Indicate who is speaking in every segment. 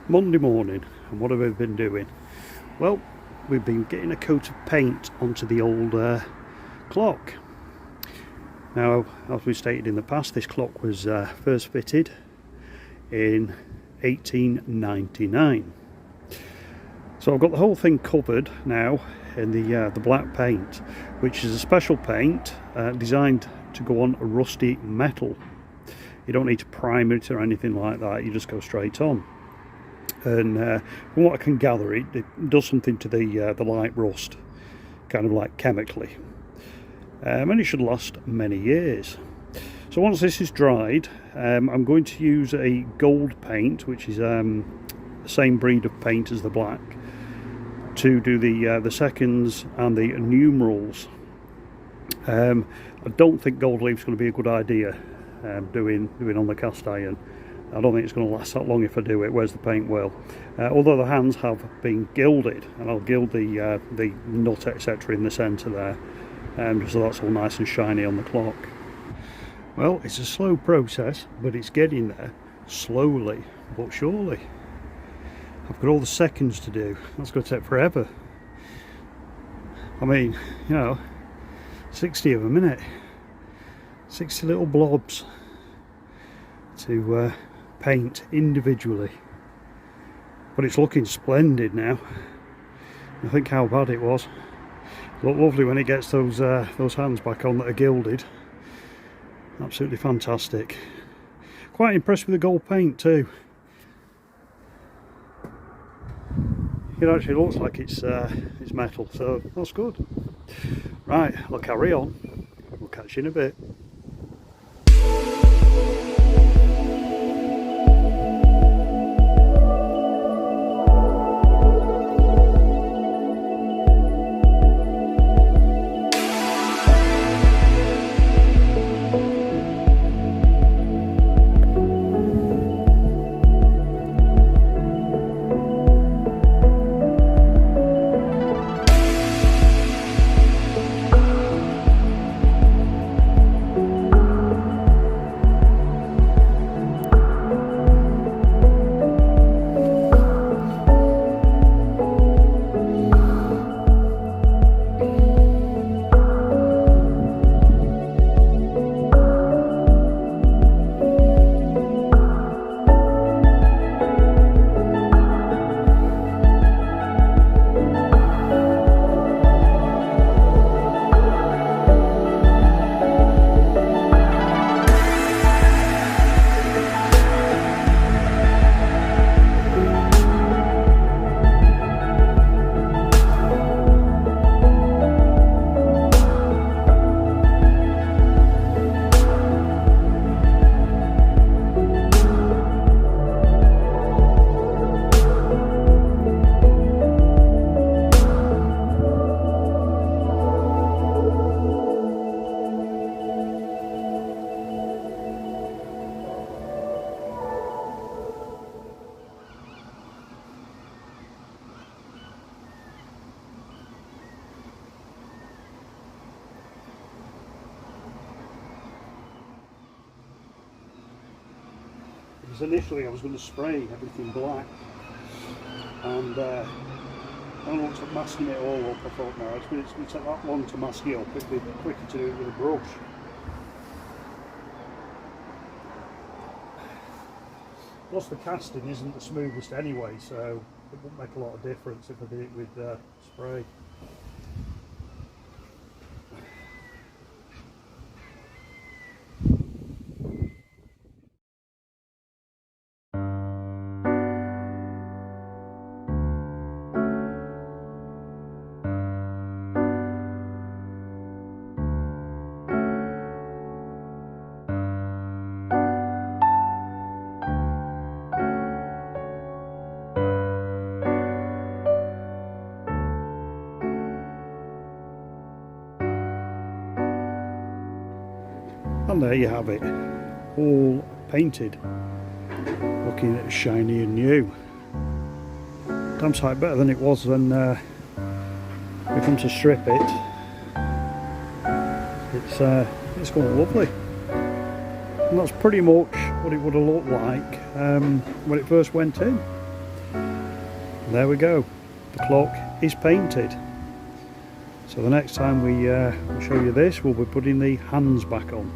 Speaker 1: Monday morning, and what have we been doing? Well, we've been getting a coat of paint onto the old clock. Now, as we stated in the past, this clock was first fitted in 1899. So I've got the whole thing covered now in the black paint, which is a special paint designed to go on a rusty metal. You don't need to prime it or anything like that, you just go straight on. And from what I can gather, it does something to the light rust, kind of like chemically, and it should last many years. So once this is dried, I'm going to use a gold paint, which is the same breed of paint as the black, to do the seconds and the numerals. I don't think gold leaf is going to be a good idea doing on the cast iron. I don't think it's going to last that long if I do it, whereas the paint will. Although the hands have been gilded, and I'll gild the nut etc in the centre there, just so that's all nice and shiny on the clock. Well, it's a slow process, but it's getting there, slowly but surely. I've got all the seconds to do. That's going to take forever. I mean, you know, 60 of a minute, 60 little blobs to paint individually, but it's looking splendid now. I think how bad it was. Look lovely when it gets those hands back on that are gilded. Absolutely fantastic. Quite impressed with the gold paint too. It actually looks like it's metal, so that's good. Right, I'll carry on. We'll catch you in a bit. Because initially I was going to spray everything black, and when I looked at masking it all up, I thought no, it's going to take that long to mask it up. It'd be quicker to do it with a brush. Plus the casting isn't the smoothest anyway, so it wouldn't make a lot of difference if I did it with spray. And there you have it, all painted, looking shiny and new. Damn sight better than it was when we come to strip it. It's going lovely. And that's pretty much what it would have looked like when it first went in. there we go, the clock is painted. So the next time we show you this, we'll be putting the hands back on.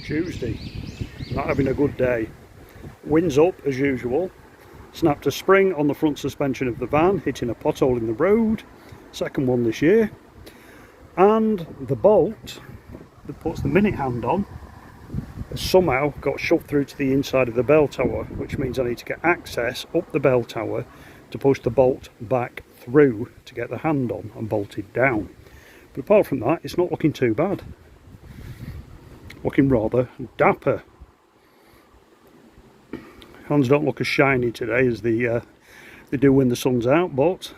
Speaker 1: Tuesday, not having a good day. Winds up as usual. Snapped a spring on the front suspension of the van, hitting a pothole in the road. Second one this year. And the bolt that puts the minute hand on has somehow got shoved through to the inside of the bell tower, which means I need to get access up the bell tower to push the bolt back through to get the hand on and bolted down. But apart from that, it's not looking too bad. Looking rather dapper. Hands don't look as shiny today as they do when the sun's out, but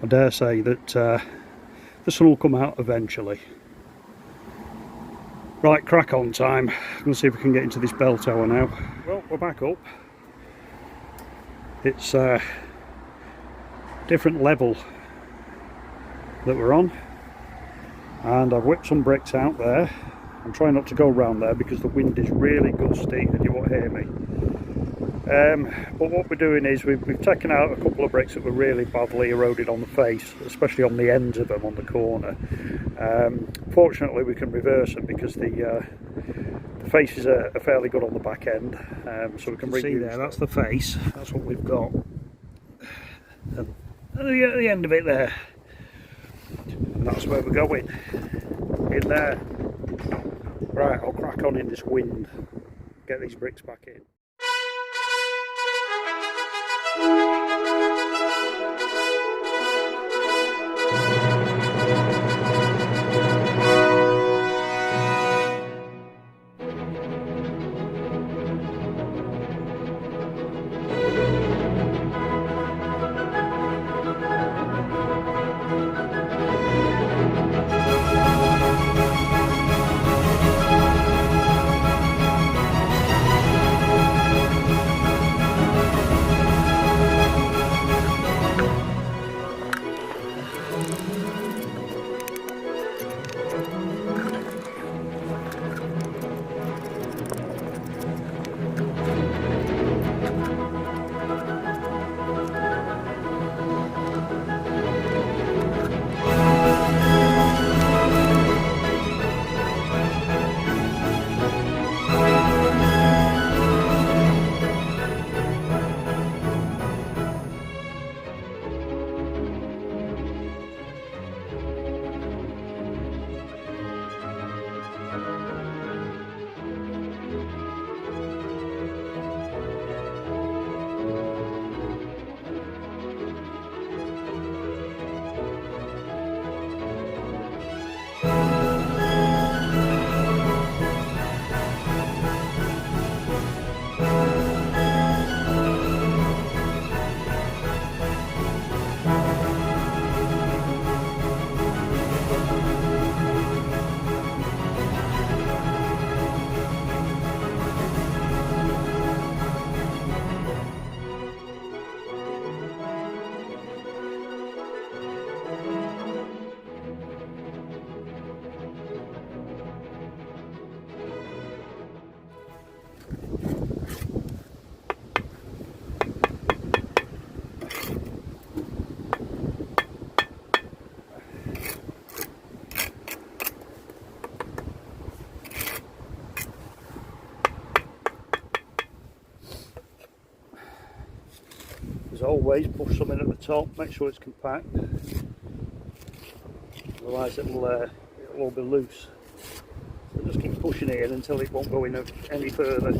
Speaker 1: I dare say that the sun will come out eventually. Right, crack on time. I'm going to see if we can get into this bell tower now. Well, we're back up. It's a different level that we're on, and I've whipped some bricks out there. I'm trying not to go around there because the wind is really gusty and you won't hear me. But what we're doing is we've taken out a couple of bricks that were really badly eroded on the face, especially on the ends of them on the corner. Fortunately we can reverse them because the faces are fairly good on the back end, so we can see there, that's the face, that's what we've got. And at the end of it there, and that's where we're going, in there. Right, I'll crack on in this wind, get these bricks back in. As always, push something at the top, make sure it's compact, otherwise it'll all be loose. So just keep pushing it in until it won't go in any further.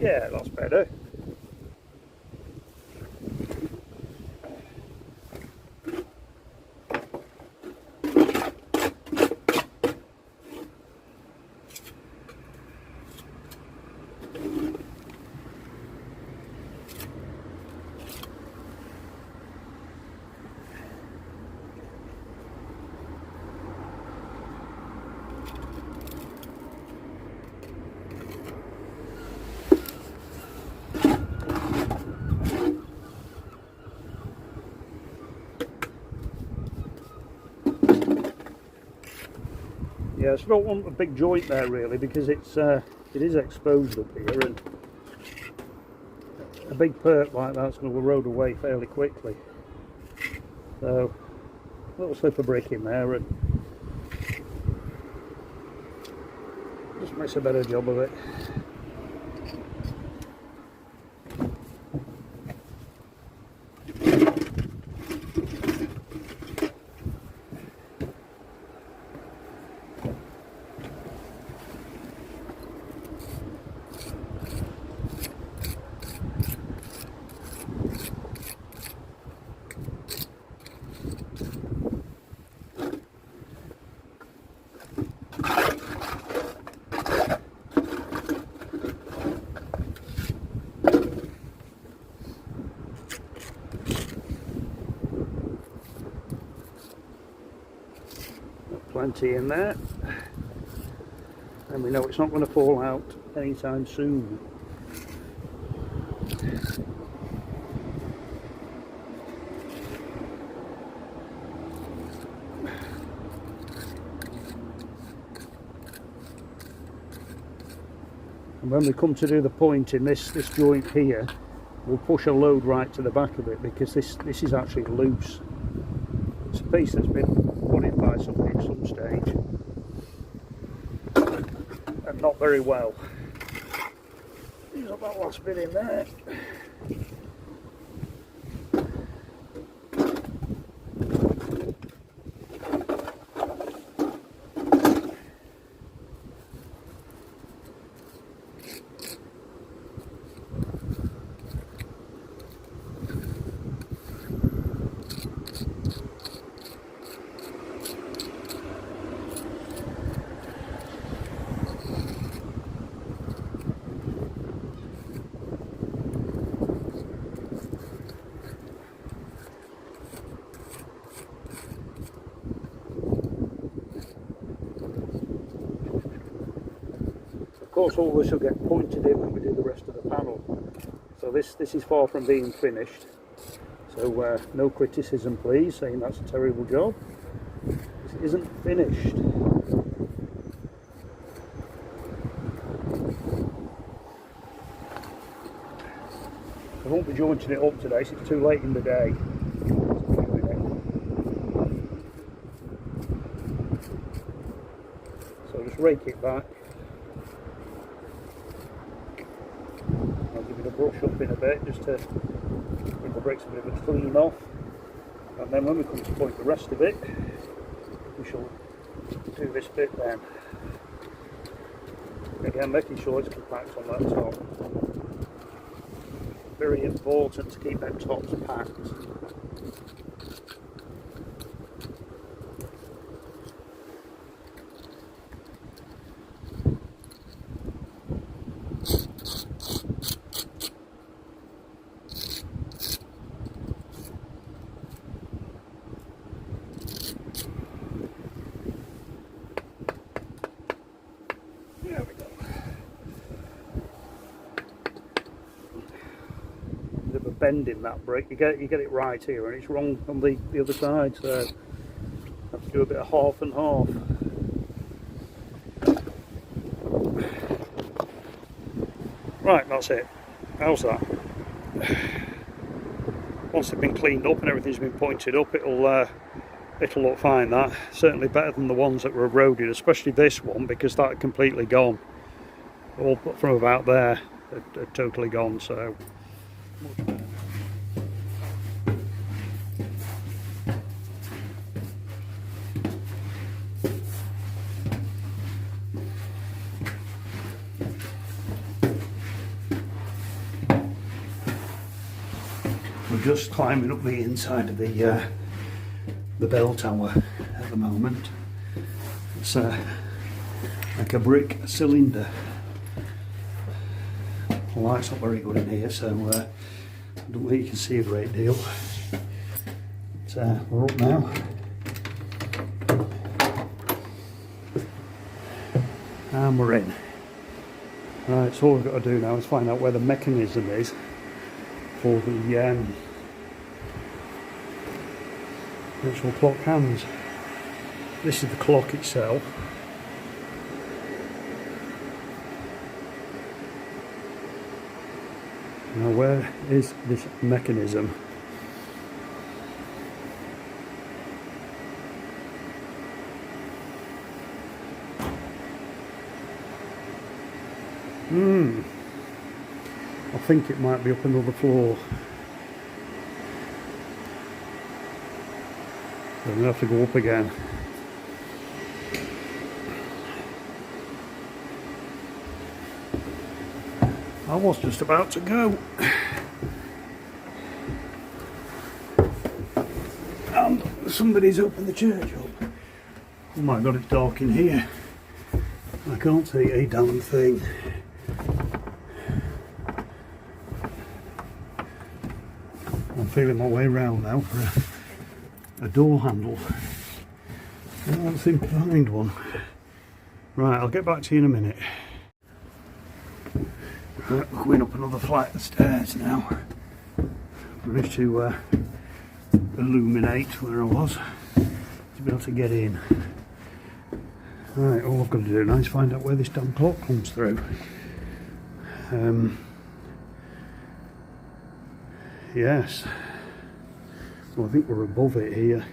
Speaker 1: Yeah, that's better. Yeah, so I don't want a big joint there really, because it is exposed up here, and a big perk like that's going to erode away fairly quickly. So a little slip of brick in there and just makes a better job of it. Plenty in there, and we know it's not going to fall out anytime soon. And when we come to do the point in this joint here, we'll push a load right to the back of it, because this is actually loose. It's a piece that's been put in by somebody at some stage, and not very well. Use up that last bit in there. Of course, all this will get pointed in when we do the rest of the panel. So this is far from being finished. So no criticism, please, saying that's a terrible job. It isn't finished. I won't be jointing it up today, so it's too late in the day. So just rake it back. I'll give it a brush up in a bit just to give the bricks a bit of a clean off, and then when we come to point the rest of it, we shall do this bit then. Again, making sure it's compact on that top. Very important to keep them tops packed. There we go. Bit of a bend in that brick. You get it right here, and it's wrong on the other side. So have to do a bit of half and half. Right, that's it. How's that? Once they've been cleaned up and everything's been pointed up, it'll look fine. That certainly better than the ones that were eroded, especially this one, because that had completely gone. All from about there had totally gone. So much better. We're just climbing up the inside of the bell tower at the moment. It's like a brick cylinder. The light's not very good in here, so I don't think you can see a great deal. But, we're up now. And we're in. Right, so all we've got to do now is find out where the mechanism is for the actual clock hands. This is the clock itself, Now where is this mechanism? I think it might be up another floor. So I'm going to have to go up again. I was just about to go. And somebody's opened the church up. Oh my god, it's dark in here. I can't see a damn thing. I'm feeling my way around now for a door handle. I don't seem to find one. Right, I'll get back to you in a minute. Right, we're going up another flight of stairs now. Managed to illuminate where I was to be able to get in. Right, all I've got to do now is find out where this damn clock comes through. Yes. Well, I think we're above it here.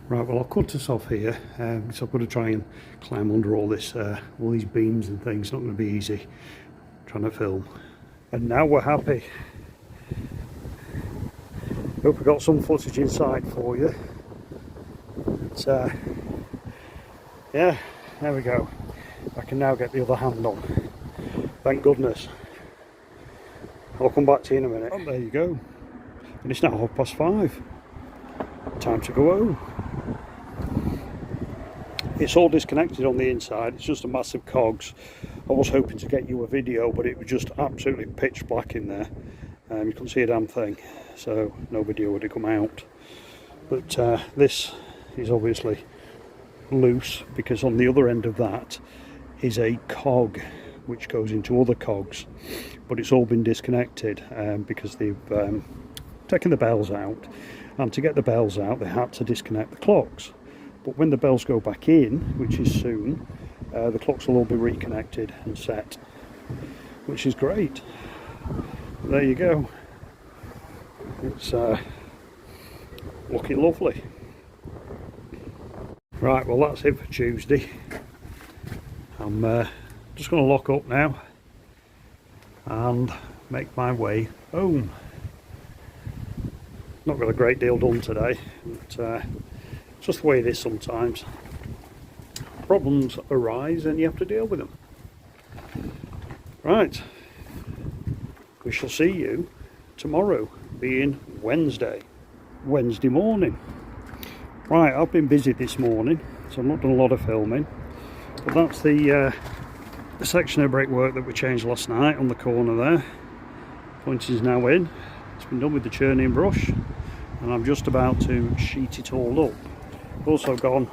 Speaker 1: Right, well I'll cut us off here, so I've got to try and climb under all this, all these beams and things. It's not going to be easy trying to film. And now we're happy. Hope we got some footage inside for you. But, yeah, there we go. I can now get the other hand on. Thank goodness. I'll come back to you in a minute. Oh, there you go. And it's now 5:30. Time to go home. It's all disconnected on the inside. It's just a massive cogs. I was hoping to get you a video, but it was just absolutely pitch black in there. You couldn't see a damn thing, so no video would have come out. But this is obviously loose, because on the other end of that is a cog which goes into other cogs, but it's all been disconnected because they've taken the bells out, and to get the bells out they had to disconnect the clocks. But when the bells go back in, which is soon, the clocks will all be reconnected and set, which is great. There you go. It's looking lovely. Right, well that's it for Tuesday. I'm just going to lock up now and make my way home. Not got a great deal done today, but it's just the way it is sometimes. Problems arise and you have to deal with them. Right, we shall see you tomorrow, being Wednesday morning. Right, I've been busy this morning, so I've not done a lot of filming, but that's the section of brickwork that we changed last night on the corner there. Point is now in. It's been done with the churning brush, and I'm just about to sheet it all up. Also gone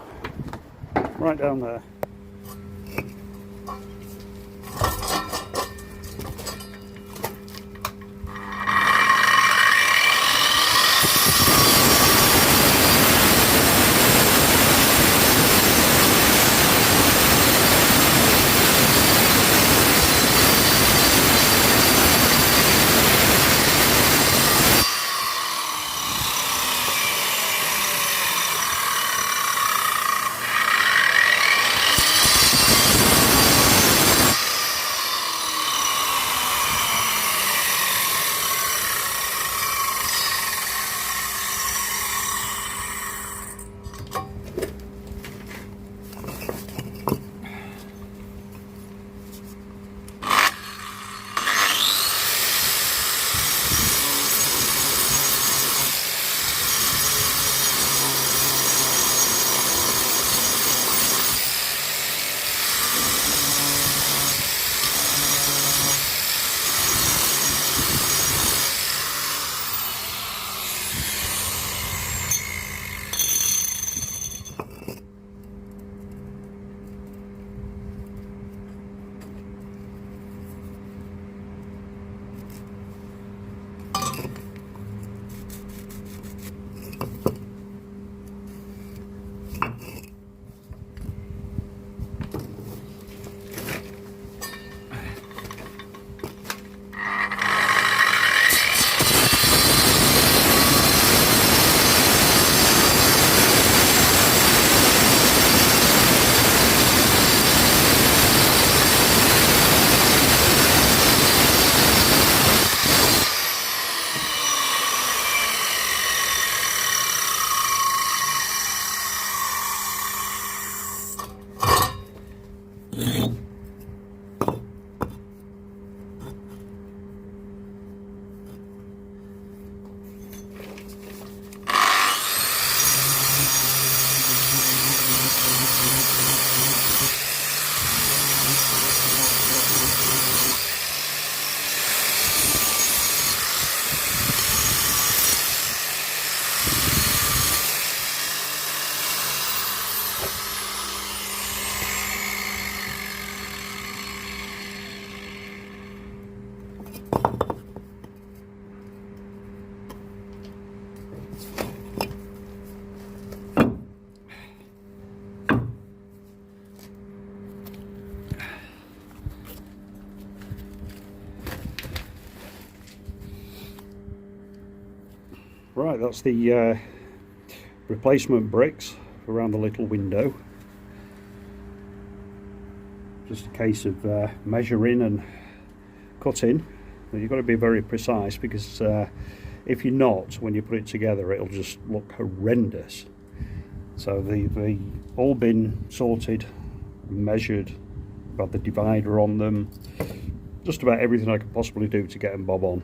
Speaker 1: right down there. Right, that's the replacement bricks around the little window. Just a case of measuring and cutting. But you've got to be very precise, because if you're not, when you put it together, it'll just look horrendous. So they've all been sorted, measured, got the divider on them, just about everything I could possibly do to get them bob on.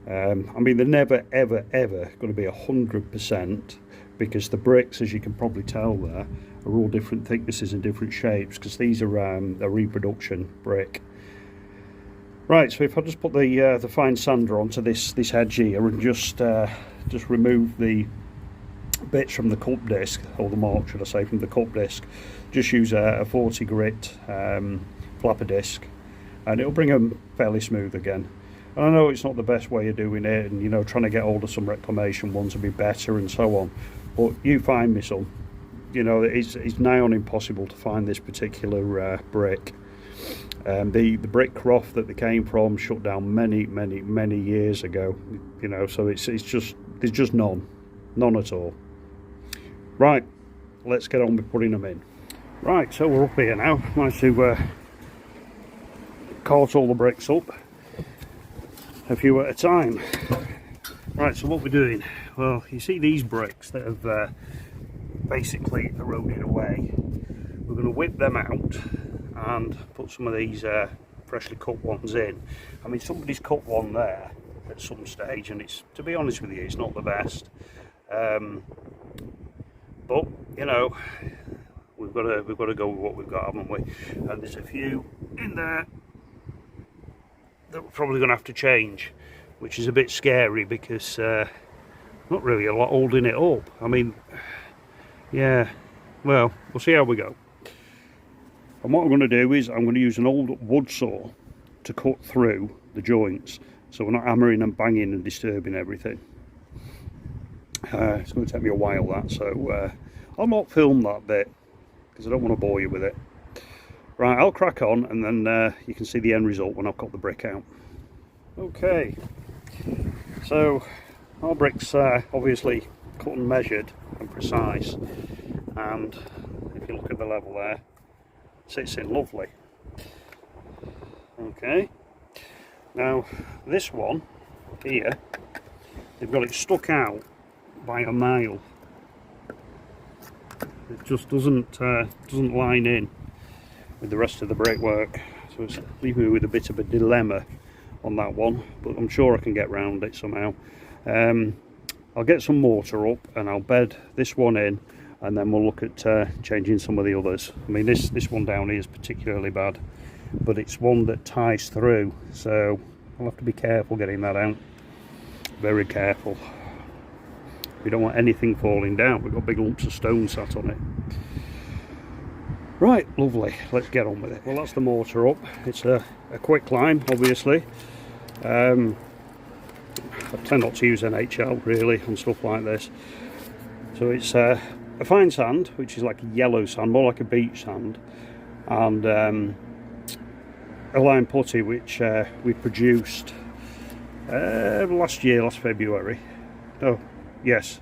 Speaker 1: I mean, they're never ever going to be 100%, because the bricks, as you can probably tell there, are all different thicknesses and different shapes, because these are a reproduction brick. Right, so if I just put the fine sander onto this edge here and just remove the bits from the cup disc, or the mark should I say, from the cup disc, just use a 40 grit flapper disc, and it'll bring them fairly smooth again. And I know it's not the best way of doing it, and you know, trying to get hold of some reclamation ones would be better and so on, but you find me some. You know, it's nigh on impossible to find this particular brick. The brick croft that they came from shut down many years ago, you know, so there's just none at all. Right, let's get on with putting them in. Right, so we're up here now. Managed to cart all the bricks up, a few at a time. Right, so what we're doing, well, you see these bricks that have basically eroded away. We're going to whip them out and put some of these freshly cut ones in. I mean, somebody's cut one there at some stage, and it's, to be honest with you, it's not the best. But you know, we've got to go with what we've got, haven't we? And there's a few in there that we're probably going to have to change, which is a bit scary, because not really a lot holding it up. I mean, yeah, well, we'll see how we go. And what I'm going to do is I'm going to use an old wood saw to cut through the joints, so we're not hammering and banging and disturbing everything. It's going to take me a while, that, so I'll not film that bit because I don't want to bore you with it. Right, I'll crack on, and then you can see the end result when I've got the brick out. Okay, so our bricks are obviously cut and measured and precise, and if you look at the level there, it sits in lovely. Okay, now this one here, they've got it stuck out by a mile. It just doesn't line in with the rest of the brickwork, so it's leaving me with a bit of a dilemma on that one, but I'm sure I can get round it somehow. I'll get some mortar up and I'll bed this one in, and then we'll look at changing some of the others. I mean, this one down here is particularly bad, but it's one that ties through, so I'll have to be careful getting that out. Very careful. We don't want anything falling down. We've got big lumps of stone sat on it. Right, lovely, let's get on with it. Well, that's the mortar up. It's a quick climb, obviously. I tend not to use NHL really on stuff like this. So it's a fine sand, which is like a yellow sand, more like a beach sand, and a lime putty, which we produced last February. Oh, yes.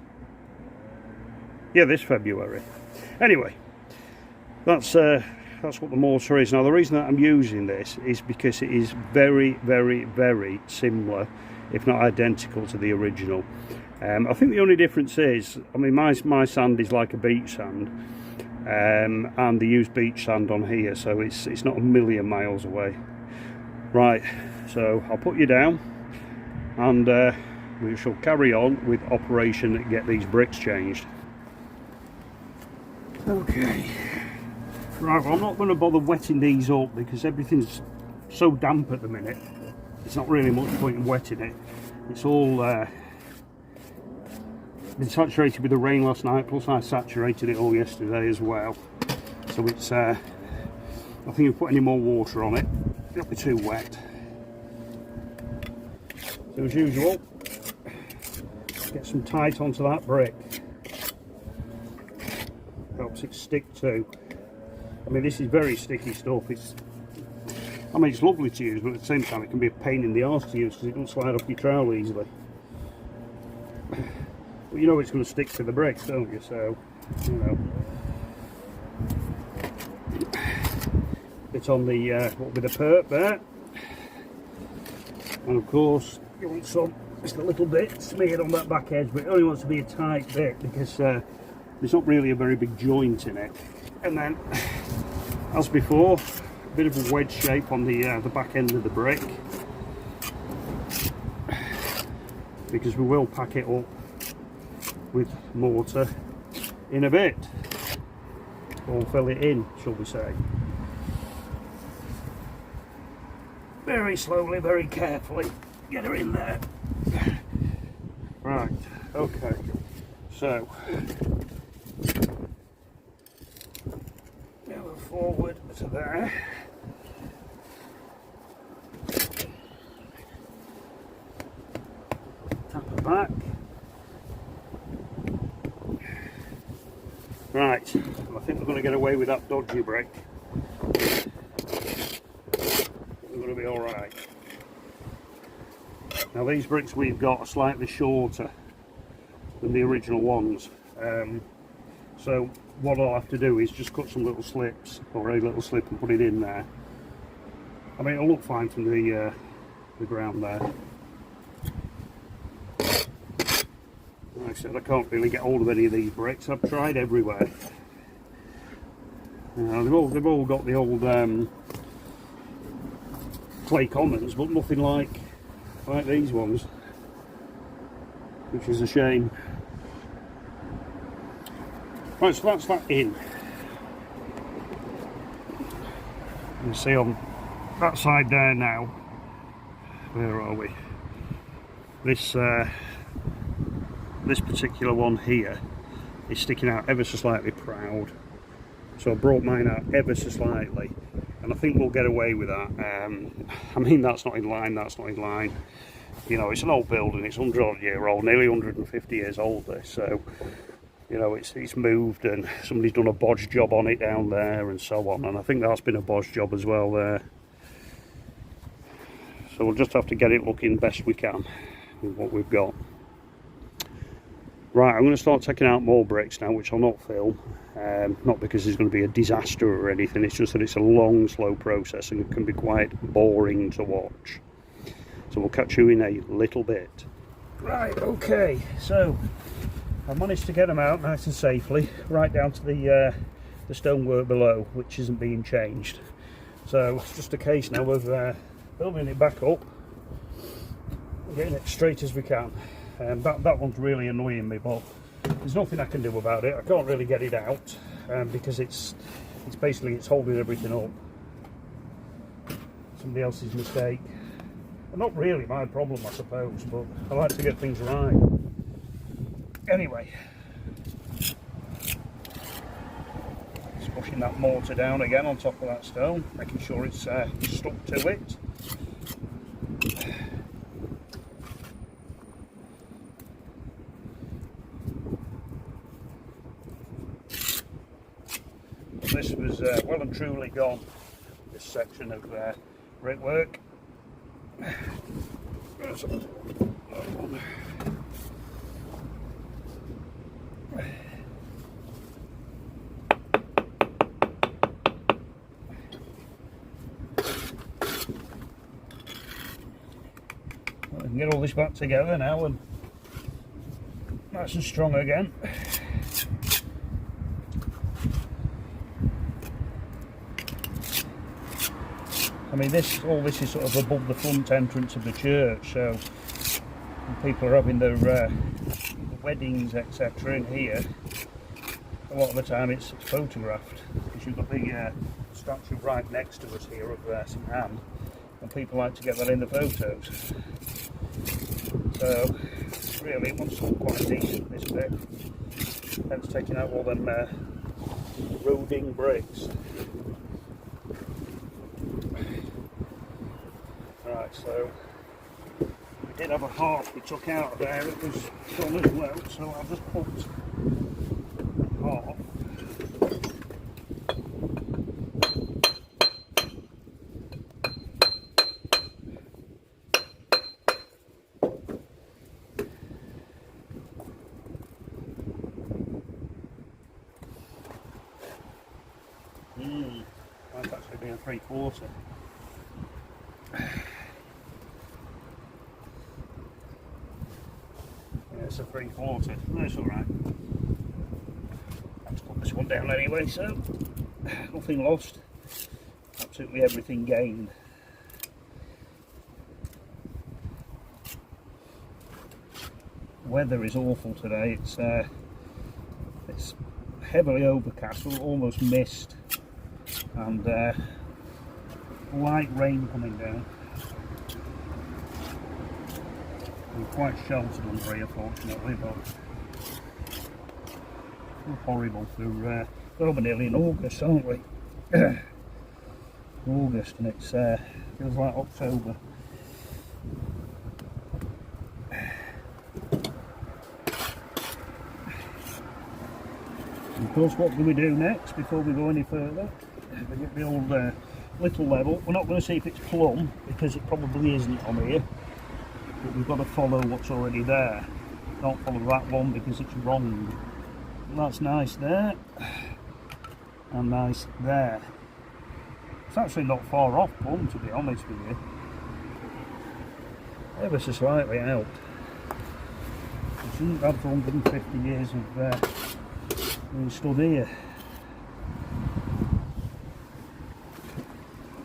Speaker 1: Yeah, this February. Anyway, that's what the mortar is. Now, the reason that I'm using this is because it is very similar, if not identical, to the original. I think the only difference is, I mean, my sand is like a beach sand, and they use beach sand on here, so it's not a million miles away. Right, so I'll put you down, and we shall carry on with Operation Get These Bricks Changed. Okay. Right, well, I'm not going to bother wetting these up because everything's so damp at the minute. It's not really much point in wetting it. It's all been saturated with the rain last night, plus I saturated it all yesterday as well. So it's, I think if I put any more water on it, it'll be too wet. So as usual, get some tight onto that brick. Helps it stick to. I mean, this is very sticky stuff. It's lovely to use, but at the same time it can be a pain in the arse to use because it doesn't slide off your trowel easily. But you know it's going to stick to the bricks, don't you? So, you know, it's on the what will be the perp there, and of course you want some just a little bit smeared on that back edge, but it only wants to be a tight bit because there's not really a very big joint in it. And then, as before, a bit of a wedge shape on the back end of the brick, because we will pack it up with mortar in a bit, or fill it in, shall we say. Very slowly, very carefully, get her in there. Right, okay, so now we're forward to there. Tap her back. Right, I think we're going to get away with that dodgy brick. We're going to be alright. Now these bricks we've got are slightly shorter than the original ones. So what I'll have to do is just cut some little slips, or a little slip, and put it in there. I mean, it'll look fine from the ground there. Like I said, I can't really get hold of any of these bricks. I've tried everywhere. They've all got the old clay commons, but nothing like these ones, which is a shame. Right, so that's that in. You see on that side there now. Where are we? This particular one here is sticking out ever so slightly proud, so I brought mine out ever so slightly, and I think we'll get away with that. I mean, that's not in line, that's not in line. You know, it's an old building, it's 100-odd-year-old, nearly 150 years old this, so you know, it's moved and somebody's done a bodge job on it down there and so on, and I think that's been a bodge job as well there. So we'll just have to get it looking best we can with what we've got. Right, I'm going to start taking out more bricks now, which I'll not film. Not because it's going to be a disaster or anything, it's just that it's a long, slow process and it can be quite boring to watch. So we'll catch you in a little bit. Right, okay, so I've managed to get them out nice and safely, right down to the stonework below, which isn't being changed. So it's just a case now of building it back up, getting it straight as we can. That one's really annoying me, but there's nothing I can do about it. I can't really get it out because it's basically holding everything up. Somebody else's mistake. Well, not really my problem, I suppose, but I like to get things right. Anyway, just pushing that mortar down again on top of that stone, making sure it's stuck to it. This was well and truly gone, this section of brickwork. I can get all this back together now and nice and strong again. I mean, all this is sort of above the front entrance of the church, so when people are having their weddings, etc. in here, a lot of the time it's photographed, because you've got the statue right next to us here of St Anne, and people like to get that in the photos. So really it wants to look quite decent, this bit, hence taking out all them eroding bricks. Right, so we did have a half we took out of there, it was done as well, so I'll just put half. 3/4. Yeah, it's a 3/4. That's alright. Let's put this one down anyway, so nothing lost. Absolutely everything gained. Weather is awful today. It's heavily overcast, almost mist, and light rain coming down. We're quite sheltered under here, fortunately, but it's horrible. We're nearly in August, aren't we? August, and it's feels like October. Of course, what do we do next before we go any further? We get the old little level. We're not going to see if it's plumb, because it probably isn't on here, but we've got to follow what's already there. Don't follow that one because it's wrong. That's nice there, and nice there. It's actually not far off plumb, to be honest with you. Ever so slightly out. It shouldn't have for 150 years of being stood here.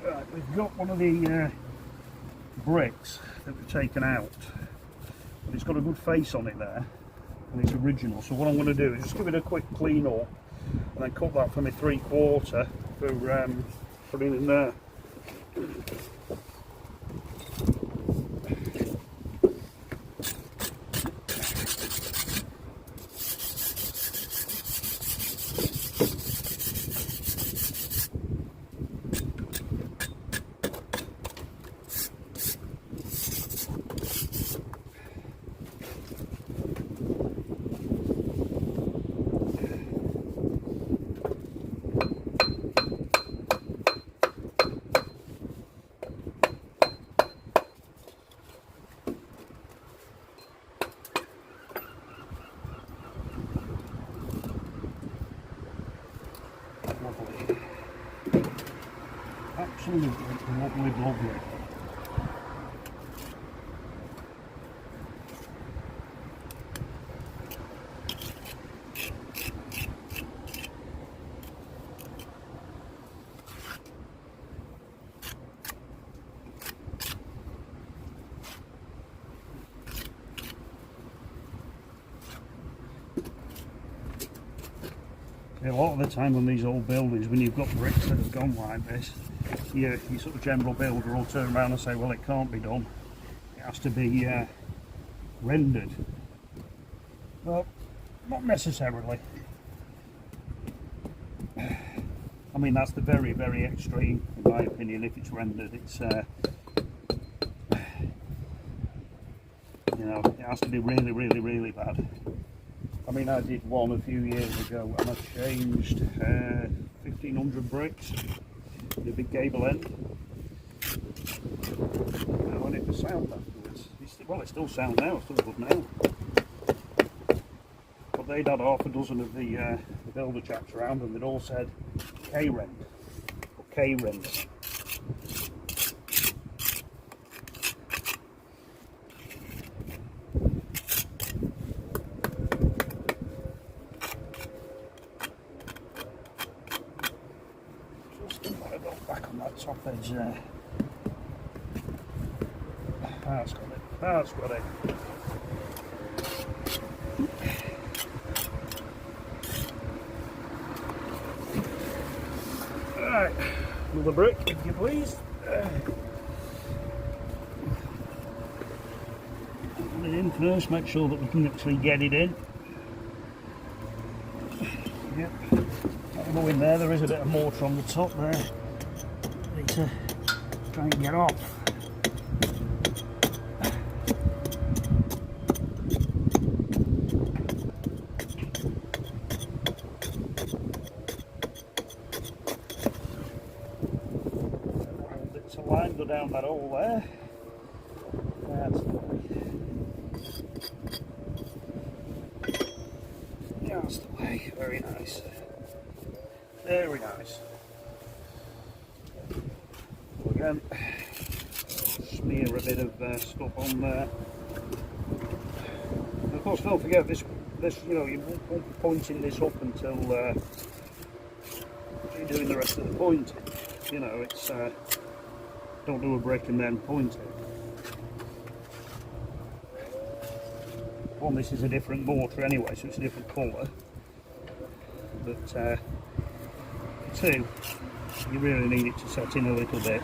Speaker 1: Right, we've got one of the bricks that we've taken out, but it's got a good face on it there, and it's original. So what I'm going to do is just give it a quick clean up, and then cut that for my 3/4 for putting in there. Lovely. Absolutely lovely, lovely. A lot of the time on these old buildings, when you've got bricks that have gone like this, your sort of general builder will turn around and say, well, it can't be done. It has to be rendered. Well, not necessarily. I mean, that's the very, very extreme, in my opinion. If it's rendered, it's you know, it has to be really, really, really bad. I mean, I did one a few years ago, and I changed 1,500 bricks with a big gable end. And it was sound afterwards. Well, it's still sound now, it's still good now. But they'd had half a dozen of the builder chaps around, and they'd all said K-rend, or K-rend. Top edge there. That's got it. That's got it. Alright, another brick, if you please. Put it in first, make sure that we can actually get it in. Yep. That'll go in there. There is a bit of mortar on the top there. To try and get off. Bits of line go down that hole there. That's just the way. Very nice. Very nice. Again, smear a bit of stuff on there. And of course, don't forget this. You know, you won't be pointing this up until you're doing the rest of the pointing. You know, it's don't do a brick and then point it. One, this is a different mortar anyway, so it's a different colour. But two, you really need it to set in a little bit.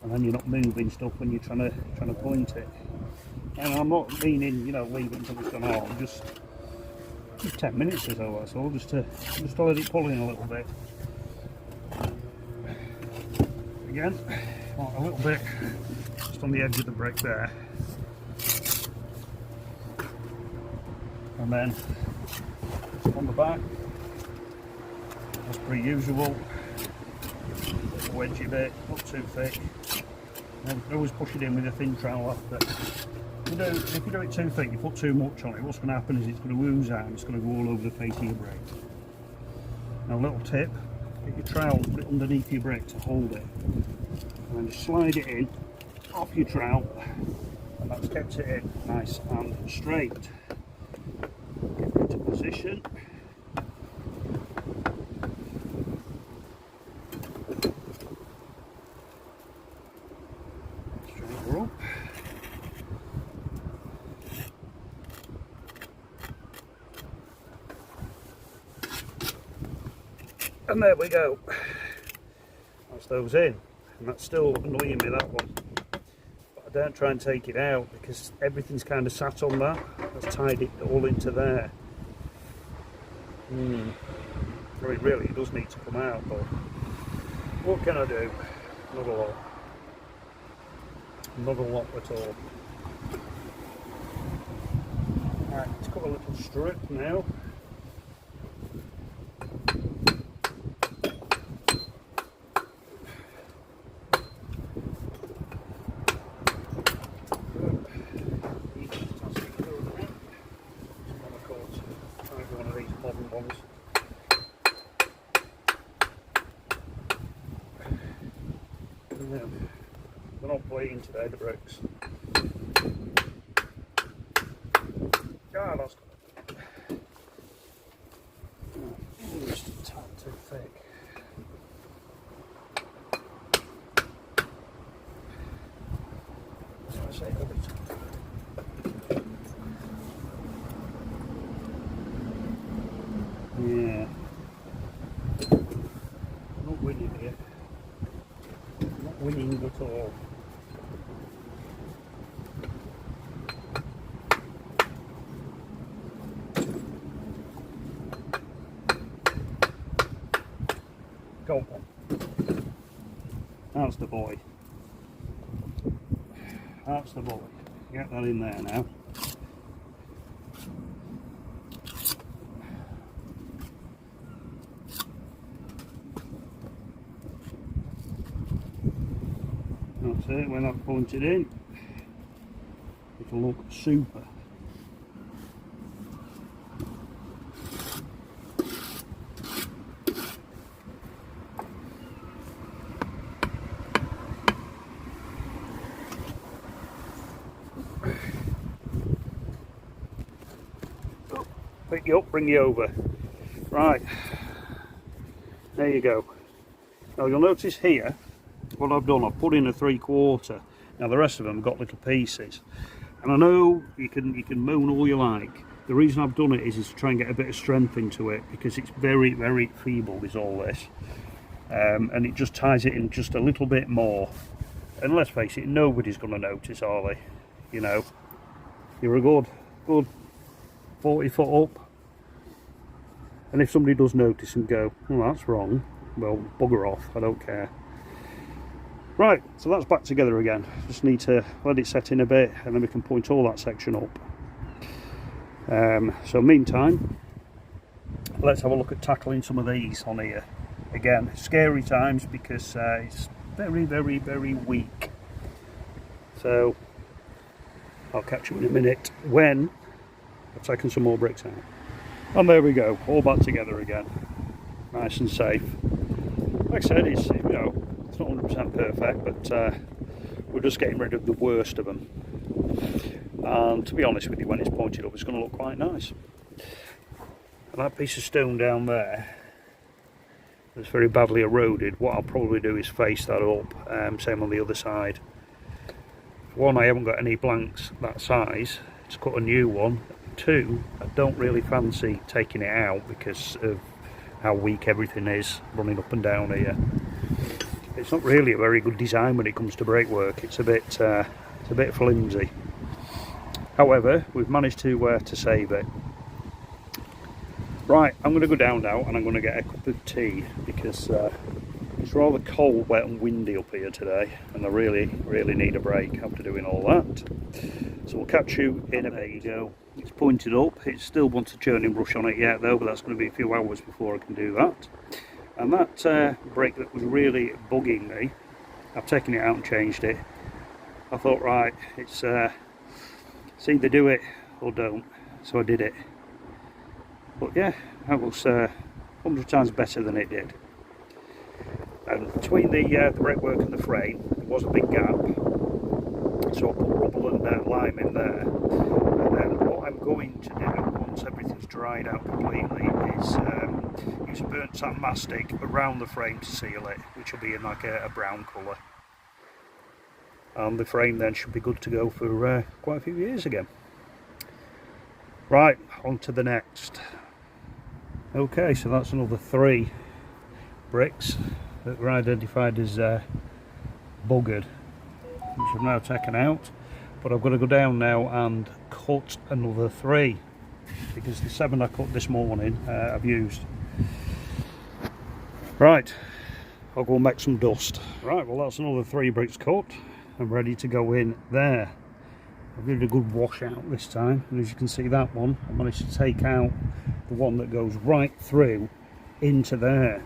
Speaker 1: And then you're not moving stuff when you're trying to point it. And I'm not meaning, you know, leave it until it's gone on. Just 10 minutes or so, that's all. Just to let it pull in a little bit. Again, a little bit just on the edge of the brick there. And then on the back, as per usual, a wedgy bit, not too thick. And always push it in with a thin trowel after. If you do it too thick, you put too much on it, what's going to happen is it's going to ooze out and it's going to go all over the face of your brick. Now, a little tip, get your trowel, put it underneath your brick to hold it, and then just slide it in off your trowel, and that's kept it in nice and straight. Get it into position. Straight her up. And there we go. That's those in, and that's still annoying me, that one. But I don't try and take it out because everything's kind of sat on that. That's tied it all into there. Well, it really does need to come out, but what can I do? Not a lot. Not a lot at all. Right, it's got a little strip now. They're not playing today, the bricks. Ah, that's good. Oh, just a tad too thick. So I say a bit. Yeah. Not winning here. Not winning at all. Go on. That's the boy. That's the boy. Get that in there now. That's it. When that's pointed in, it'll look super. Pick you up, bring you over. Right, there you go. Now you'll notice here what I've done, I've put in a 3/4. Now the rest of them have got little pieces, and I know you can moan all you like. The reason I've done it is to try and get a bit of strength into it, because it's very, very feeble is all this, and it just ties it in just a little bit more. And let's face it, nobody's going to notice, are they? You know, you're a good 40 foot up, and if somebody does notice and go, well, that's wrong, well, bugger off, I don't care. Right, so that's back together again. Just need to let it set in a bit, and then we can point all that section up. So meantime, let's have a look at tackling some of these on here. Again, scary times, because it's very, very, very weak. So I'll catch you in a minute when I've taken some more bricks out. And there we go, all back together again. Nice and safe. like I said, it's, you know, it's not 100% perfect, but we're just getting rid of the worst of them. And to be honest with you, when it's pointed up, it's going to look quite nice. And that piece of stone down there that's very badly eroded, what I'll probably do is face that up, same on the other side. One, I haven't got any blanks that size to cut a new one. Two, I don't really fancy taking it out because of how weak everything is running up and down here. It's not really a very good design when it comes to brakework. It's a bit flimsy. However, we've managed to save it. Right, I'm going to go down now and I'm going to get a cup of tea because it's rather cold, wet and windy up here today, and I really need a break after doing all that. So we'll catch you in a bit. It's pointed up. It still wants a churning brush on it yet though, but that's going to be a few hours before I can do that. And that brake that was really bugging me, I've taken it out and changed it. I thought, right, it's either do it or don't, so I did it. But yeah, that was 100 times better than it did. And between the brickwork and the frame, there was a big gap, so I put rubble and lime in there. And then what I'm going to do, once everything's dried out completely, is use a burnt satin mastic around the frame to seal it, which will be in like a brown colour. And the frame then should be good to go for quite a few years again. Right, on to the next. Okay, so that's another 3 bricks that were identified as buggered, which I've now taken out, but I've got to go down now and cut another 3 because the 7 I cut this morning I've used. Right, I'll go and make some dust. Right, well that's another 3 bricks cut. I'm ready to go in there. I've given it a good wash out this time, and as you can see, that one I managed to take out the one that goes right through into there,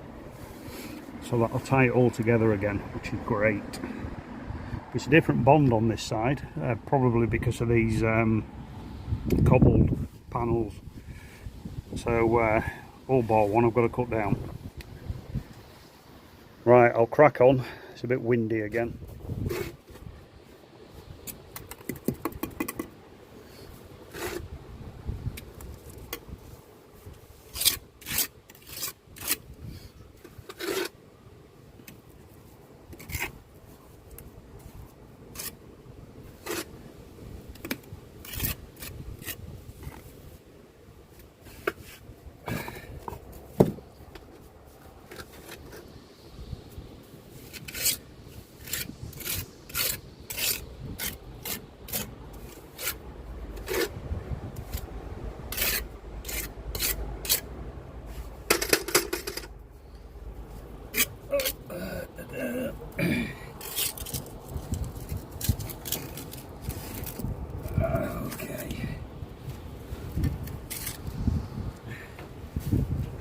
Speaker 1: so that'll tie it all together again, which is great. It's a different bond on this side, probably because of these cobbled panels, so all bar one I've got to cut down. Right, I'll crack on. It's a bit windy again.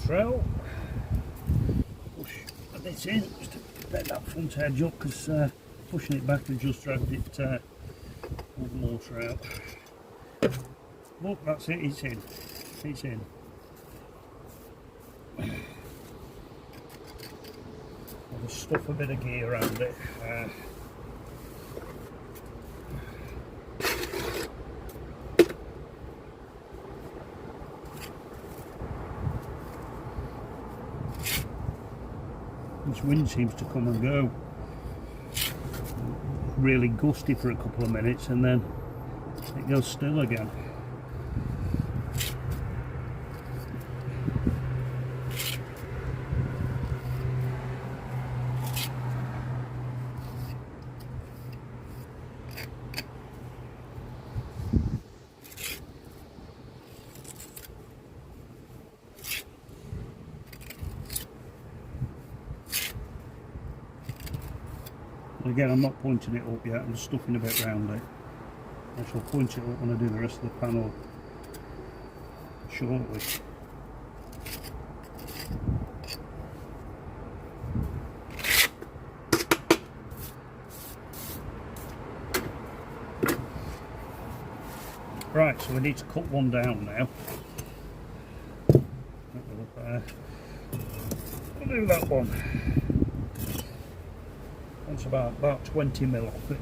Speaker 1: Trowel, push this in just to bend that front edge up, because pushing it back has just dragged it all the mortar out. Look, that's it, it's in. It's in. I'll just stuff a bit of gear around it. This wind seems to come and go. Really gusty for a couple of minutes and then it goes still again. Again, I'm not pointing it up yet, I'm just stuffing a bit around it. I shall point it up when I do the rest of the panel shortly. Right, so we need to cut one down now. I'll do that one. That's about 20 mil off it.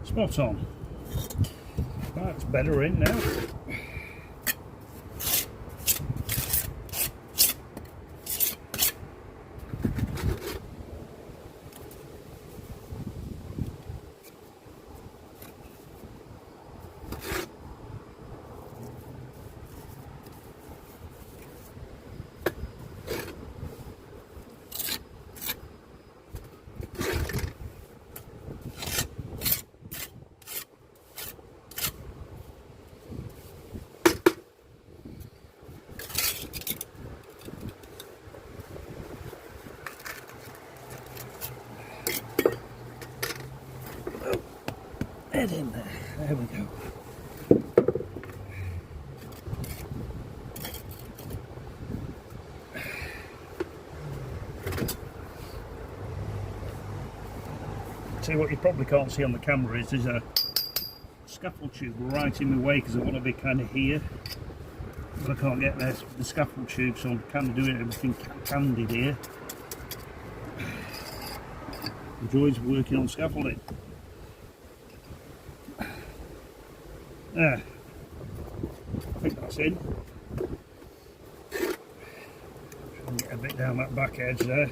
Speaker 1: Spot on. That's better in now. Head in there. There we go. See, what you probably can't see on the camera is there's a scaffold tube right in my way because I want to be kind of here, but I can't get there, the scaffold tube, so I'm kind of doing everything candid here. Enjoys working on scaffolding. There, I think that's in. Try and get a bit down that back edge there.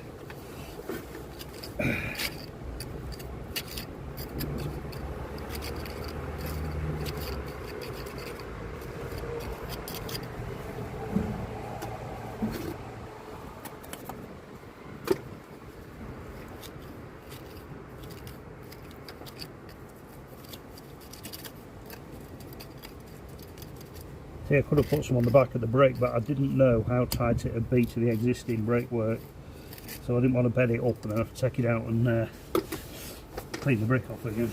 Speaker 1: See, I could have put some on the back of the brake, but I didn't know how tight it would be to the existing brake work, so I didn't want to bed it up and then have to take it out and clean the brick off again.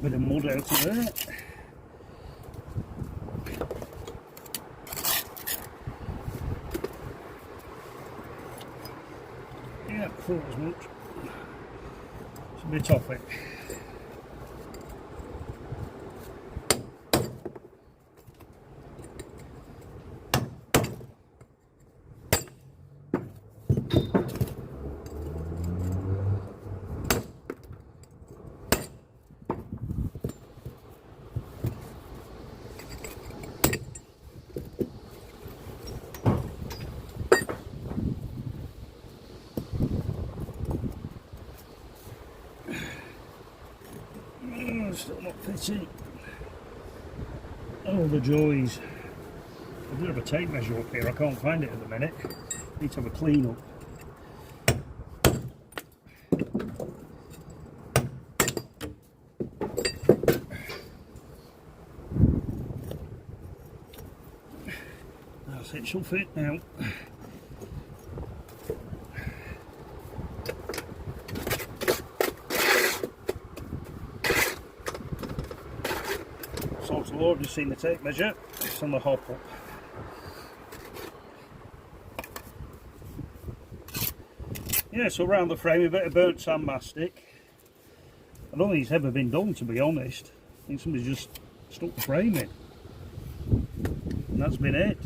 Speaker 1: Bit of mud out of there. Yeah, thought as much. It's a bit off it. Still not fitting. Oh, the joys. A bit of a tape measure up here, I can't find it at the minute. Need to have a clean up. That's it, shall fit now. I've just seen the tape measure, it's on the hop up. Yeah, so around the frame a bit of burnt sand mastic. I don't think it's ever been done, to be honest. I think somebody's just stuck the frame in. And that's been it.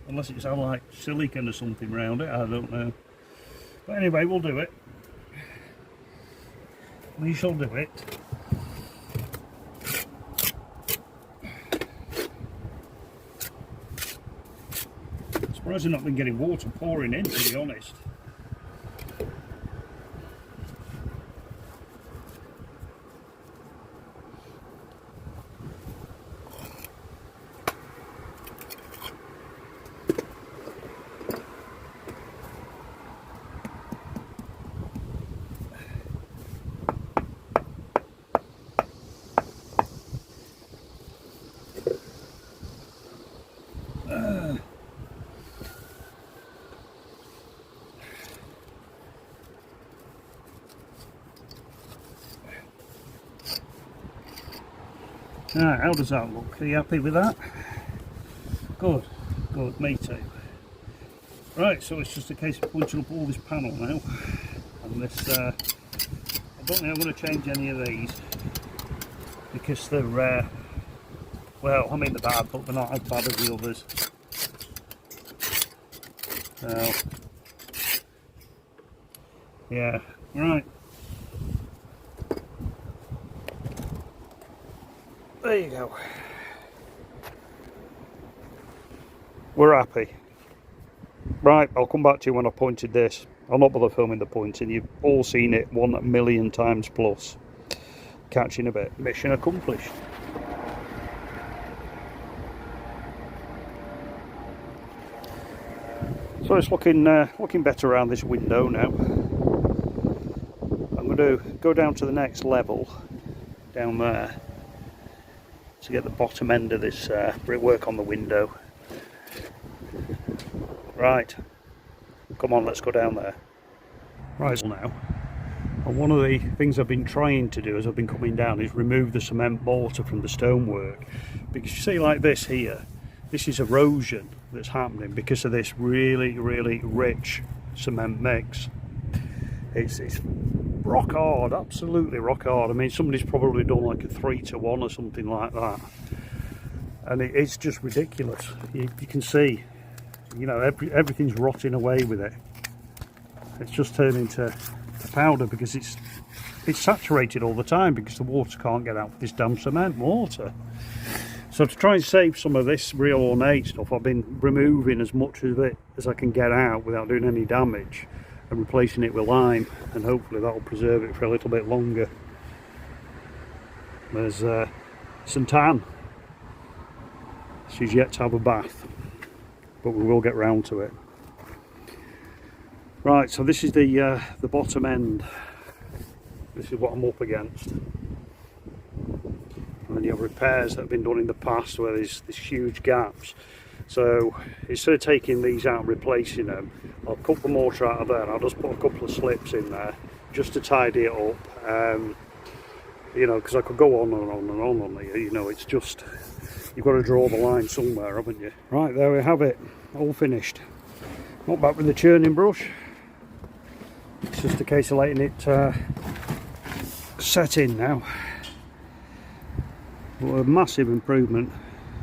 Speaker 1: Unless it's had like silicone or something around it, I don't know. But anyway, we'll do it. We shall do it. Surprised I've not been getting water pouring in, to be honest. Right, how does that look? Are you happy with that? Good, good, me too. Right, so it's just a case of punching up all this panel now. And this, I don't think I'm going to change any of these because they're, well, I mean they're bad, but they're not as bad as the others. So, yeah, right. There you go. We're happy. Right, I'll come back to you when I pointed this. I'll not bother filming the pointing. You've all seen it 1,000,000 times plus. Catching a bit. Mission accomplished. So it's looking better around this window now. I'm going to go down to the next level down there to get the bottom end of this brickwork on the window. Right, come on, let's go down there. Right now, and one of the things I've been trying to do as I've been coming down is remove the cement mortar from the stonework, because you see like this here, this is erosion that's happening because of this really rich cement mix. It's rock hard, absolutely rock hard. I mean, somebody's probably done like a 3-to-1 or something like that, and it's just ridiculous. You can see, you know, everything's rotting away with it. It's just turning to powder because it's saturated all the time because the water can't get out with this damn cement mortar. So to try and save some of this real ornate stuff, I've been removing as much of it as I can get out without doing any damage and replacing it with lime, and hopefully that will preserve it for a little bit longer. There's Santan. She's yet to have a bath, but we will get round to it. Right, so this is the bottom end. This is what I'm up against. And then you have repairs that have been done in the past where there's huge gaps. So instead of taking these out and replacing them, I'll cut the mortar out of there and I'll just put a couple of slips in there just to tidy it up. You know, because I could go on and on and on here. You know, it's just, you've got to draw the line somewhere, haven't you? Right, there we have it, all finished. Not back with the churning brush. It's just a case of letting it set in now. But a massive improvement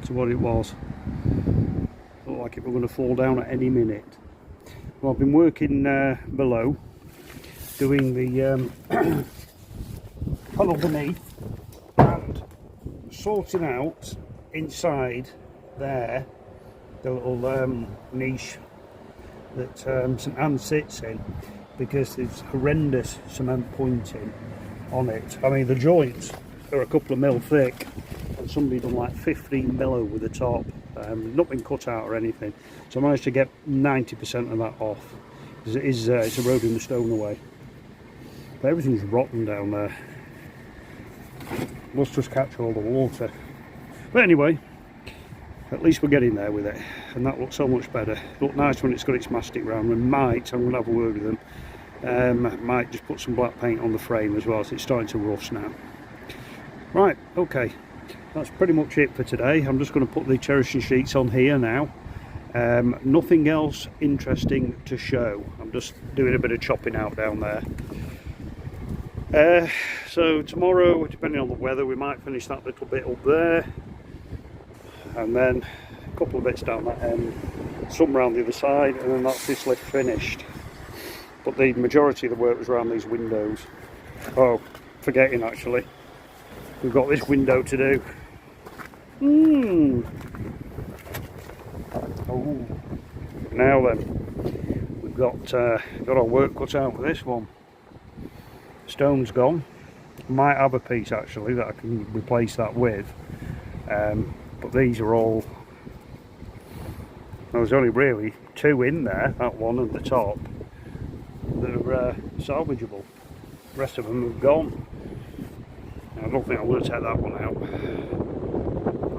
Speaker 1: to what it was. Looked like it were going to fall down at any minute. Well, I've been working below, doing the panel beneath and sorting out inside there the little niche that St Anne sits in, because there's horrendous cement pointing on it. I mean, the joints are a couple of mil thick and somebody done like 15 mil over the top. Not been cut out or anything, so I managed to get 90% of that off because it is it's eroding the stone away, but everything's rotten down there. Must just catch all the water. But anyway, at least we're getting there with it, and that looks so much better. It looked nice when it's got its mastic round. I'm going to have a word with them. Might just put some black paint on the frame as well, so it's starting to rust now. Right, okay, that's pretty much it for today. I'm just going to put the cherishing sheets on here now. Nothing else interesting to show. I'm just doing a bit of chopping out down there. So tomorrow, depending on the weather, we might finish that little bit up there, and then a couple of bits down that end, some round the other side, and then that's this lift finished. But the majority of the work was around these windows. Oh, forgetting actually, we've got this window to do. Oh, now then, we've got our work cut out for this one. Stone's gone. Might have a piece actually that I can replace that with, but these are all, well, there's only really two in there, that one and the top, that are salvageable. The rest of them have gone. I don't think I'm going to take that one out.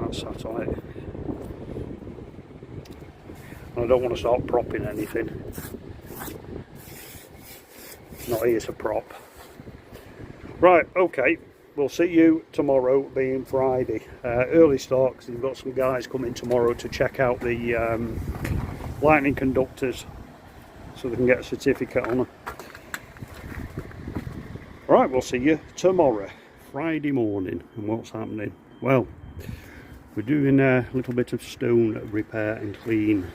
Speaker 1: That's sat on it. I don't want to start propping anything. Not here to prop. Right, okay, we'll see you tomorrow, being Friday. Early start, because we've got some guys coming tomorrow to check out the lightning conductors, so they can get a certificate on them. Right, we'll see you tomorrow, Friday morning. And what's happening? Well, we're doing a little bit of stone repair and clean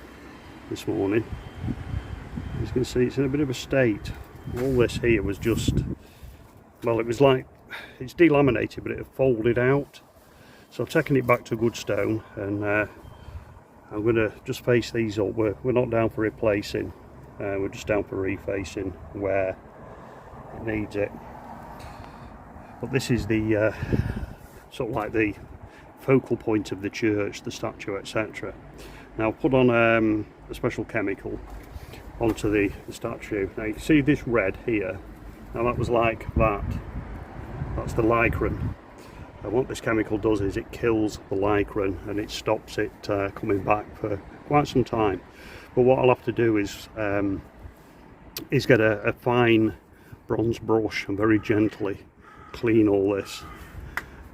Speaker 1: this morning. As you can see, it's in a bit of a state. All this here was just, well, it was like, it's delaminated, but it had folded out. So I've taken it back to good stone, and I'm going to just face these up. We're not down for replacing, we're just down for refacing where it needs it. But this is the sort of like the focal point of the church, the statue, etc. Now I've put on a special chemical onto the statue. Now you can see this red here. Now that was like that. That's the lichen. And what this chemical does is it kills the lichen and it stops it coming back for quite some time. But what I'll have to do is get a fine bronze brush and very gently clean all this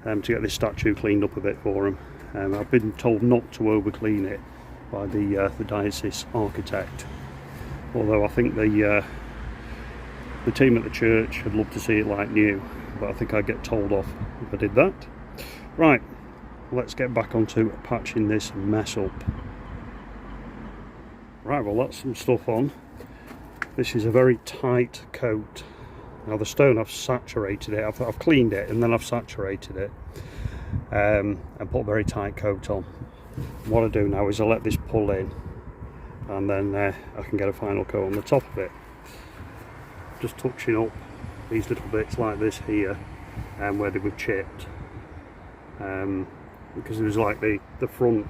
Speaker 1: to get this statue cleaned up a bit for him. I've been told not to over clean it by the diocese architect, although I think the team at the church would love to see it like new, but I think I'd get told off if I did that. Right, let's get back onto patching this mess up. Right, well, that's some stuff on. This is a very tight coat. Now the stone, I've saturated it, I've cleaned it and then I've saturated it and put a very tight coat on. What I do now is I let this pull in, and then I can get a final coat on the top of it. Just touching up these little bits like this here, and where they were chipped, because it was like the front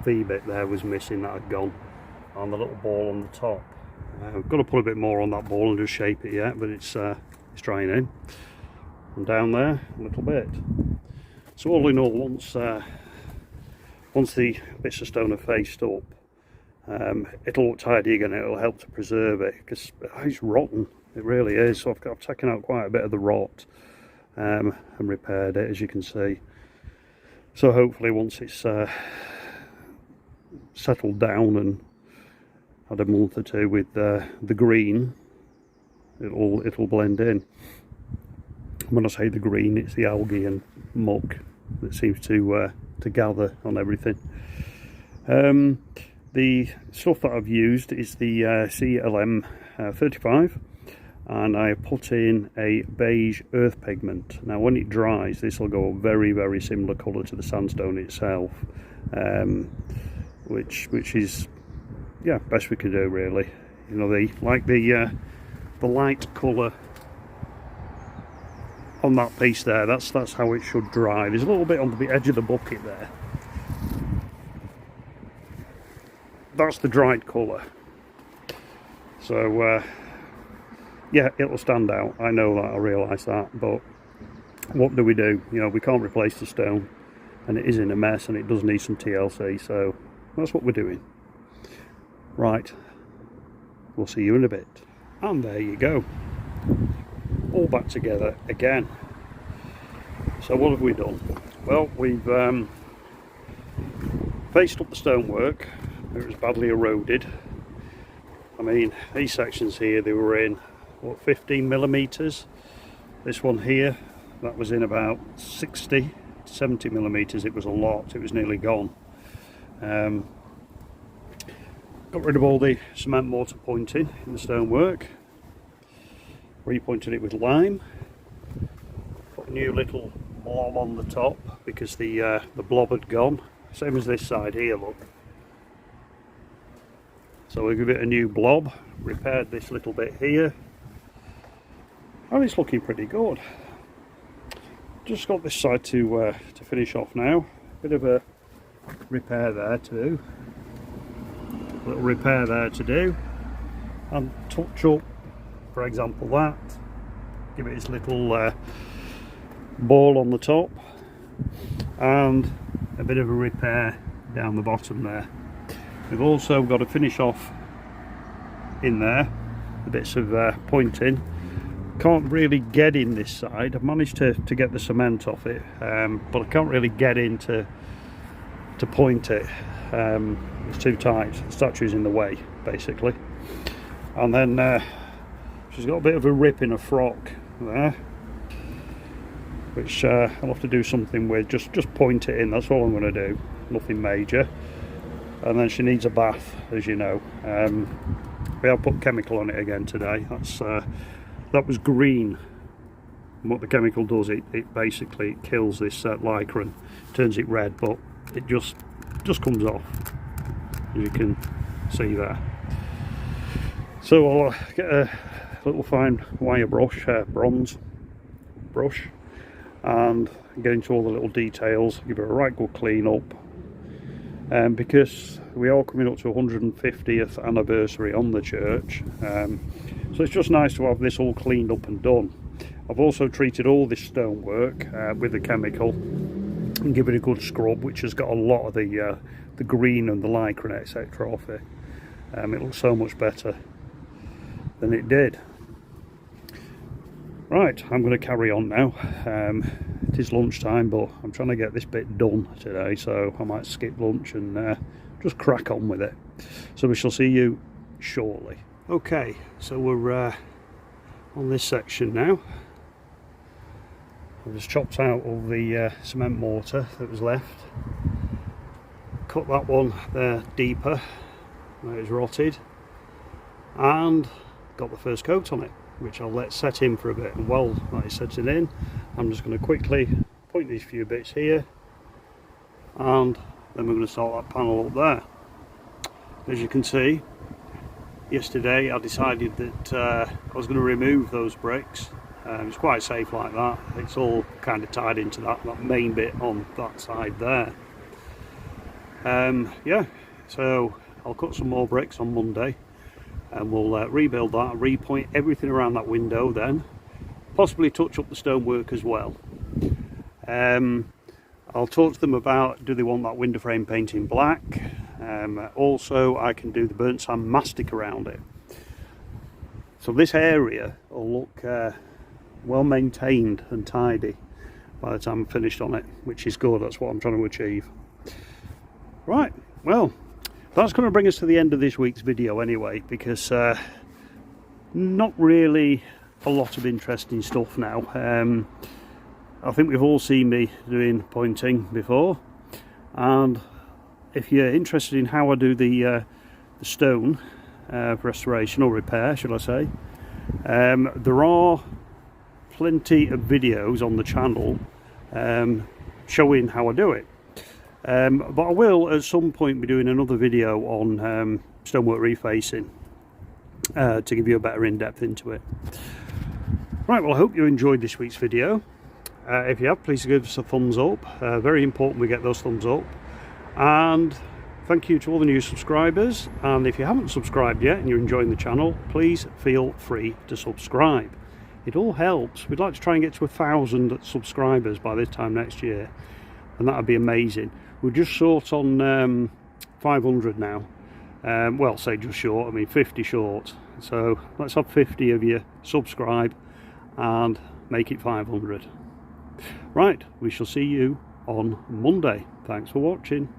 Speaker 1: V bit there was missing, that had gone, on the little ball on the top. I've got to put a bit more on that ball and just shape it yet, but it's drying in. And down there a little bit. So all in all, once the bits of stone are faced up, it'll look tidy again. It'll help to preserve it, because it's rotten. It really is. So I've taken out quite a bit of the rot and repaired it, as you can see. So hopefully once it's settled down and had a month or two with the green, it'll blend in. When I say the green, it's the algae and muck that seems to gather on everything. The stuff that I've used is the CLM 35, and I put in a beige earth pigment. Now when it dries, this will go a very, very similar colour to the sandstone itself, which is, yeah, best we can do really. You know, the light colour on that piece there, that's how it should dry. There's a little bit on the edge of the bucket there. That's the dried colour. So yeah, it'll stand out. I know that, I realise that, but what do? You know, we can't replace the stone, and it is in a mess, and it does need some TLC, so that's what we're doing. Right, we'll see you in a bit. And there you go, all back together again. So what have we done? Well, we've faced up the stonework. It was badly eroded. I mean, these sections here, they were in, what, 15mm. This one here, that was in about 60, 70mm. It was a lot, it was nearly gone. Got rid of all the cement mortar pointing in the stonework, repointed it with lime, put a new little blob on the top because the blob had gone, same as this side here, look. So we give it a new blob, repaired this little bit here, and it's looking pretty good. Just got this side to finish off now. Bit of a repair there to do. Little repair there to do, and touch up, for example, that. Give it its little ball on the top, and a bit of a repair down the bottom there. We've also got to finish off in there the bits of pointing, can't really get in this side. I've managed to get the cement off it, but I can't really get in to point it. It's too tight. The statue's in the way, basically. And then she's got a bit of a rip in her frock there, which I'll have to do something with. Just point it in. That's all I'm going to do. Nothing major. And then she needs a bath, as you know. We have put chemical on it again today. That was green. And what the chemical does, it basically kills this lycra and turns it red, but it just comes off, as you can see there. So I'll get a little fine wire brush, bronze brush, and get into all the little details, give it a right good clean up. Because we are coming up to 150th anniversary on the church, so it's just nice to have this all cleaned up and done. I've also treated all this stonework with the chemical and give it a good scrub, which has got a lot of the green and the lycra etc off it. It looks so much better than it did. Right, I'm going to carry on now. It is lunchtime, but I'm trying to get this bit done today, so I might skip lunch and just crack on with it. So we shall see you shortly. Okay, so we're on this section now. I've just chopped out all the cement mortar that was left. Cut that one there deeper, where it's rotted, and got the first coat on it, which I'll let set in for a bit. And while that is setting in, I'm just going to quickly point these few bits here, and then we're going to start that panel up there. As you can see, yesterday I decided that I was going to remove those bricks. It's quite safe like that. It's all kind of tied into that main bit on that side there. Yeah, so I'll cut some more bricks on Monday, and we'll rebuild that, repoint everything around that window, then possibly touch up the stonework as well. I'll talk to them about, do they want that window frame painted black. Also I can do the burnt sand mastic around it, so this area will look well maintained and tidy by the time I'm finished on it, which is good. That's what I'm trying to achieve. Right, well, that's going to bring us to the end of this week's video anyway, because not really a lot of interesting stuff now. I think we've all seen me doing pointing before, and if you're interested in how I do the stone restoration or repair, should I say, there are plenty of videos on the channel showing how I do it. But I will at some point be doing another video on stonework refacing to give you a better in-depth into it. Right, well, I hope you enjoyed this week's video. If you have, please give us a thumbs up. Very important we get those thumbs up. And thank you to all the new subscribers. And if you haven't subscribed yet and you're enjoying the channel, please feel free to subscribe. It all helps. We'd like to try and get to 1,000 subscribers by this time next year, and that would be amazing. We're just short on 500 now. Well, say just short, I mean 50 short. So let's have 50 of you subscribe and make it 500. Right, we shall see you on Monday. Thanks for watching.